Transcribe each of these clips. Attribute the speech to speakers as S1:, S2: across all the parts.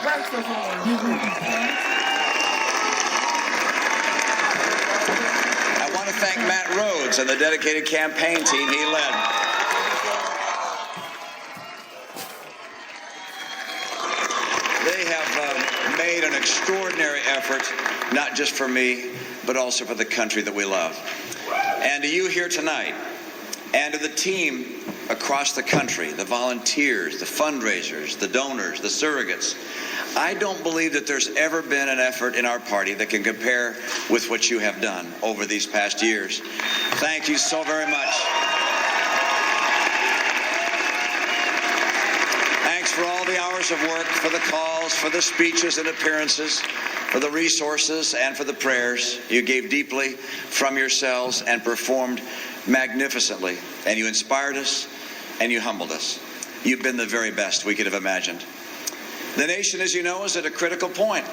S1: I want to thank Matt Rhodes and the dedicated campaign team he led. They have made an extraordinary effort, not just for me, but also for the country that we love. And to you here tonight, and to the team across the country, the volunteers, the fundraisers, the donors, the surrogates, I don't believe that there's ever been an effort in our party that can compare with what you have done over these past years. Thank you so very much. Thanks for all the hours of work, for the calls, for the speeches and appearances, for the resources and for the prayers. You gave deeply from yourselves and performed magnificently. And you inspired us and you humbled us. You've been the very best we could have imagined. The nation, as you know, is at a critical point.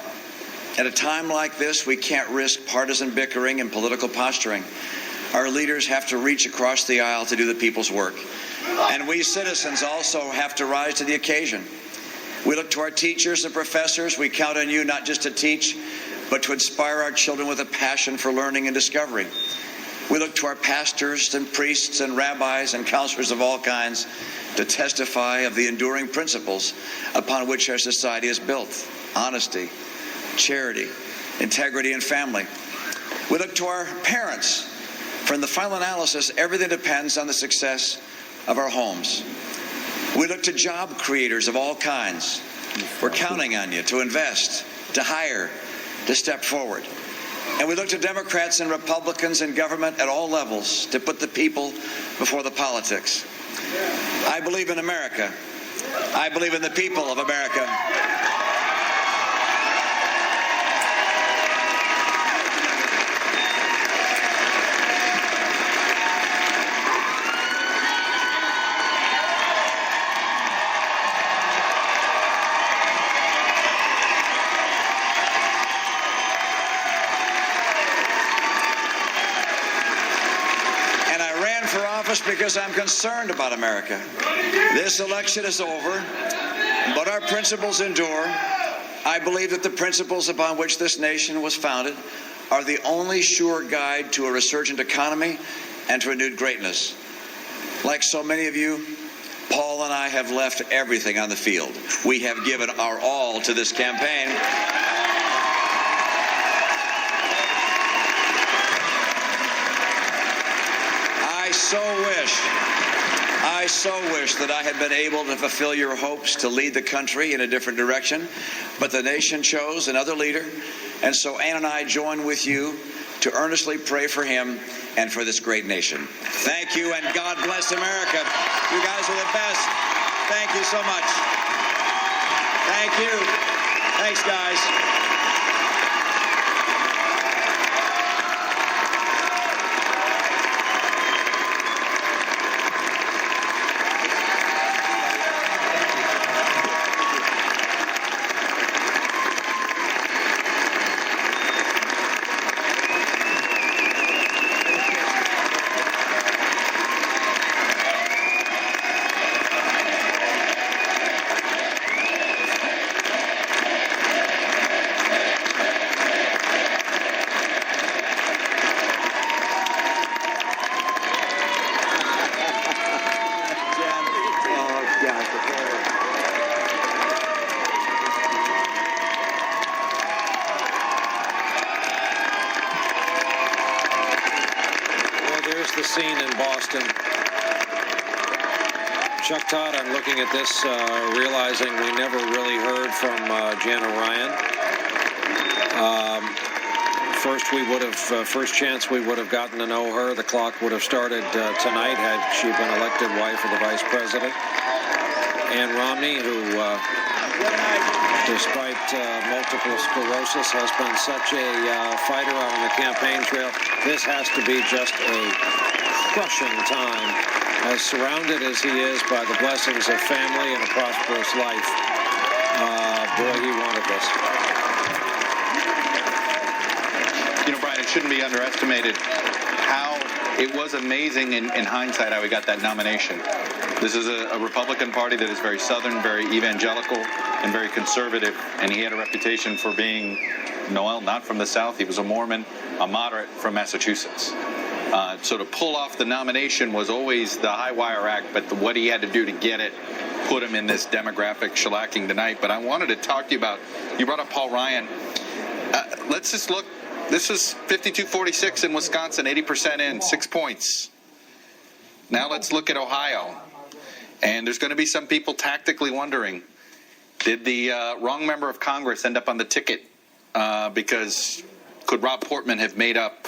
S1: At a time like this, we can't risk partisan bickering and political posturing. Our leaders have to reach across the aisle to do the people's work. And we citizens also have to rise to the occasion. We look to our teachers and professors. We count on you not just to teach, but to inspire our children with a passion for learning and discovery. We look to our pastors and priests and rabbis and counselors of all kinds to testify of the enduring principles upon which our society is built: honesty, charity, integrity, and family. We look to our parents, for in the final analysis, everything depends on the success of our homes. We look to job creators of all kinds. We're counting on you to invest, to hire, to step forward. And we look to Democrats and Republicans in government at all levels to put the people before the politics. I believe in America. I believe in the people of America. Because I'm concerned about America. This election is over, but our principles endure. I believe that the principles upon which this nation was founded are the only sure guide to a resurgent economy and to renewed greatness. Like so many of you, Paul and I have left everything on the field. We have given our all to this campaign. I so wish that I had been able to fulfill your hopes to lead the country in a different direction, but the nation chose another leader, and so Ann and I join with you to earnestly pray for him and for this great nation. Thank you, and God bless America. You guys are the best. Thank you so much. Thank you. Thanks, guys.
S2: The scene in Boston. Chuck Todd, I'm looking at this, realizing we never really heard from Jana Ryan. First chance we would have gotten to know her. The clock would have started tonight had she been elected wife of the vice president. Ann Romney, who, despite multiple sclerosis, has been such a fighter on the campaign trail. This has to be just a crushing time, as surrounded as he is by the blessings of family and a prosperous life. Boy, he wanted this.
S3: You know, Brian, it shouldn't be underestimated how it was amazing in hindsight how he got that nomination. This is a Republican Party that is very Southern, very evangelical. and very conservative, and he had a reputation for being, Noel, not from the South. He was a Mormon, a moderate from Massachusetts. So to pull off the nomination was always the high wire act, but what he had to do to get it put him in this demographic shellacking tonight. But I wanted to talk to you about, you brought up Paul Ryan. Let's just look. This is 52-46 in Wisconsin, 80% in, 6 points. Now let's look at Ohio. And there's going to be some people tactically wondering, did the wrong member of Congress end up on the ticket? Because could Rob Portman have made up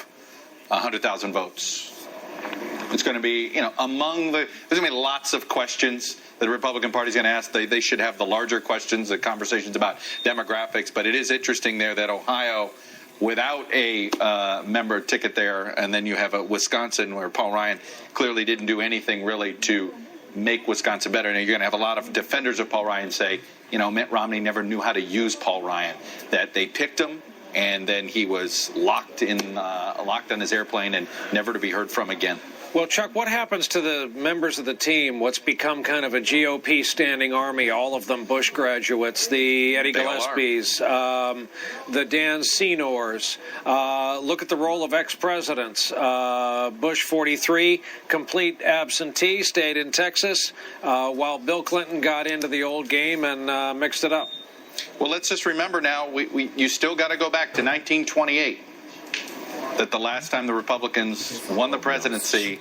S3: 100,000 votes? It's going to be, there's going to be lots of questions that the Republican Party is going to ask. They should have the larger questions, the conversations about demographics. But it is interesting there that Ohio, without a member ticket there, and then you have a Wisconsin where Paul Ryan clearly didn't do anything really to make Wisconsin better. And you're going to have a lot of defenders of Paul Ryan say, Mitt Romney never knew how to use Paul Ryan, that they picked him and then he was locked on his airplane and never to be heard from again.
S2: Well, Chuck, what happens to the members of the team, what's become kind of a GOP standing army, all of them Bush graduates, the Eddie Gillespies, the Dan Senors, look at the role of ex-presidents. Bush 43, complete absentee, stayed in Texas, while Bill Clinton got into the old game and mixed it up.
S3: Well, let's just remember now, you still got to go back to 1928. That the last time the Republicans won the presidency